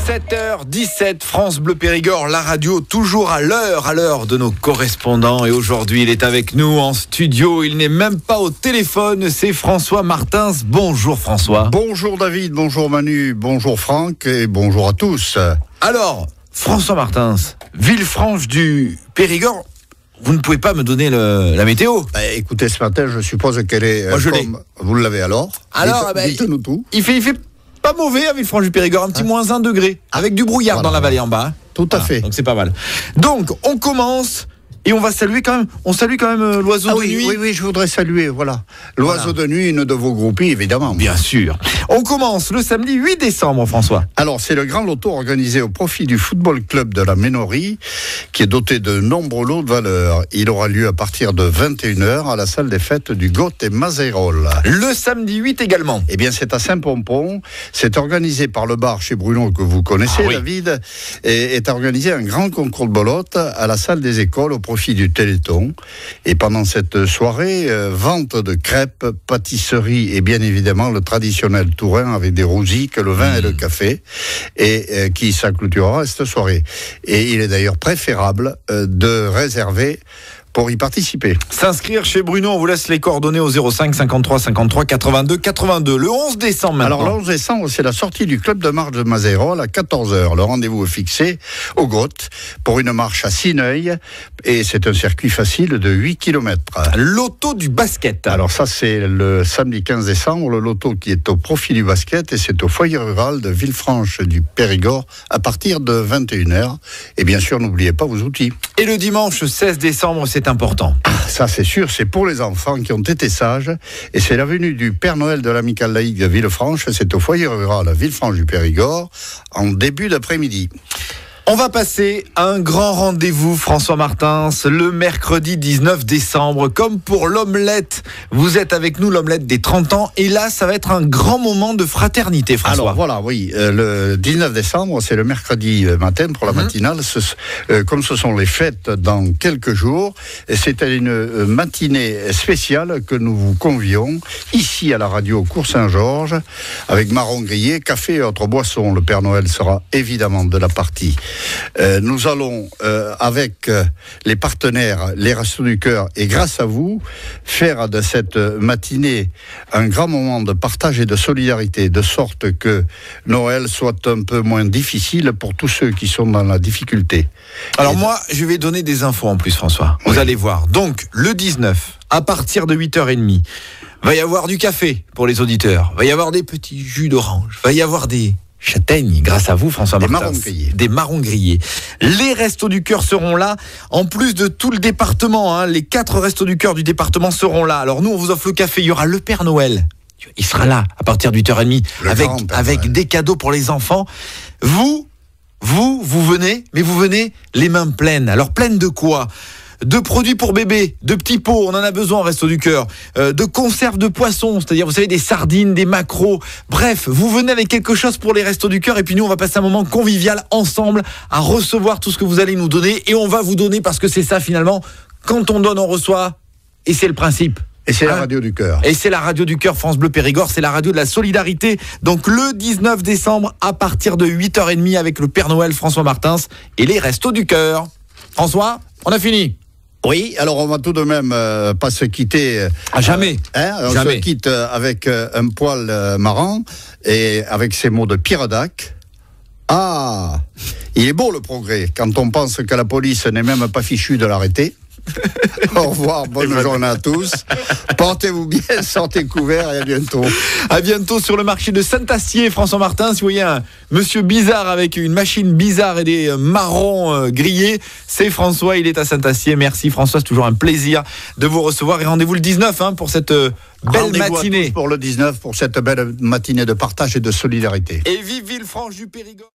7h17, France Bleu Périgord, la radio toujours à l'heure de nos correspondants. Et aujourd'hui, il est avec nous en studio. Il n'est même pas au téléphone, c'est François Martins. Bonjour François. Bonjour David, bonjour Manu, bonjour Franck et bonjour à tous. Alors, François Martins, Villefranche du Périgord, vous ne pouvez pas me donner la météo? Écoutez, ce matin, je suppose qu'elle est... Moi, je l'ai. Vous l'avez alors? Dites-nous tout. Il fait pas mauvais à Villefranche du Périgord, un petit moins 1 degré, avec du brouillard dans la vallée en bas. Tout à fait. Donc c'est pas mal. Donc, on commence... Et on va saluer quand même, l'oiseau de nuit. Oui, je voudrais saluer, l'oiseau de nuit, une de vos groupies, évidemment. Bien sûr. On commence le samedi 8 décembre, François. Alors, c'est le grand loto organisé au profit du football club de la Ménorie, qui est doté de nombreux lots de valeur. Il aura lieu à partir de 21h à la salle des fêtes du Got et Mazérol. Le samedi 8 également. Eh bien, c'est à Saint-Pompon. C'est organisé par le bar chez Bruno, que vous connaissez, David. Et est organisé un grand concours de bolotte à la salle des écoles au profit du Téléthon. Et pendant cette soirée, vente de crêpes, pâtisseries et bien évidemment le traditionnel tourin avec des rousiques, le vin et le café, et qui s'accouturera cette soirée. Et il est d'ailleurs préférable de réserver pour y participer. S'inscrire chez Bruno, on vous laisse les coordonnées au 05 53 53 82 82. Le 11 décembre maintenant. Alors le 11 décembre, c'est la sortie du club de marche de Mazérol à 14h. Le rendez-vous est fixé au Got pour une marche à Sineuil et c'est un circuit facile de 8 km. Loto du basket. Alors ça, c'est le samedi 15 décembre, le loto qui est au profit du basket et c'est au foyer rural de Villefranche du Périgord à partir de 21h. Et bien sûr, n'oubliez pas vos outils. Et le dimanche 16 décembre, c'est important. Ça, c'est sûr, c'est pour les enfants qui ont été sages. Et c'est la venue du Père Noël de l'Amicale laïque de Villefranche. C'est au foyer rural à Villefranche du Périgord en début d'après-midi. On va passer à un grand rendez-vous, François Martins, le mercredi 19 décembre. Comme pour l'omelette, vous êtes avec nous, l'omelette des 30 ans. Et là, ça va être un grand moment de fraternité, François. Alors voilà, oui, le 19 décembre, c'est le mercredi matin pour la matinale. Comme ce sont les fêtes dans quelques jours, c'est une matinée spéciale que nous vous convions ici à la radio Cours Saint-Georges avec marron grillé, café et autres boissons. Le Père Noël sera évidemment de la partie. Nous allons, avec les partenaires, les Restos du Cœur, et grâce à vous, faire de cette matinée un grand moment de partage et de solidarité, de sorte que Noël soit un peu moins difficile pour tous ceux qui sont dans la difficulté. Alors moi, je vais donner des infos en plus, François. Vous allez voir. Donc, le 19, à partir de 8h30, va y avoir du café pour les auditeurs, va y avoir des petits jus d'orange, va y avoir des châtaignes, grâce à vous, François Martins. Des marrons grillés. Les Restos du Cœur seront là, en plus de tout le département. Les 4 Restos du Cœur du département seront là. Alors nous, on vous offre le café. Il y aura le Père Noël. Il sera là à partir de 8h30 avec des cadeaux pour les enfants. Vous venez, mais vous venez les mains pleines. Alors pleines de quoi ? De produits pour bébés, de petits pots, on en a besoin au Resto du Cœur, de conserves de poissons, c'est-à-dire vous savez des sardines, des maquereaux, bref, vous venez avec quelque chose pour les Restos du Cœur et puis nous on va passer un moment convivial ensemble à recevoir tout ce que vous allez nous donner et on va vous donner parce que c'est ça finalement, quand on donne on reçoit et c'est le principe. Et c'est la radio du cœur. Et c'est la radio du cœur, France Bleu Périgord, c'est la radio de la solidarité. Donc le 19 décembre à partir de 8h30 avec le Père Noël François Martins et les Restos du Cœur. François, on a fini. Oui, alors on va tout de même pas se quitter. Jamais. On se quitte avec un poil marrant et avec ces mots de Pierre Dac. Ah, il est beau le progrès quand on pense que la police n'est même pas fichue de l'arrêter. Au revoir, bonne journée à tous. Portez-vous bien, sortez couverts et à bientôt. À bientôt sur le marché de Saint-Assier, François Martins. Si vous voyez un monsieur bizarre avec une machine bizarre et des marrons grillés, c'est François, il est à Saint-Assier. Merci François, c'est toujours un plaisir de vous recevoir. Et rendez-vous le 19 pour cette belle matinée. Pour le 19, pour cette belle matinée de partage et de solidarité. Et vive Villefranche du Périgord.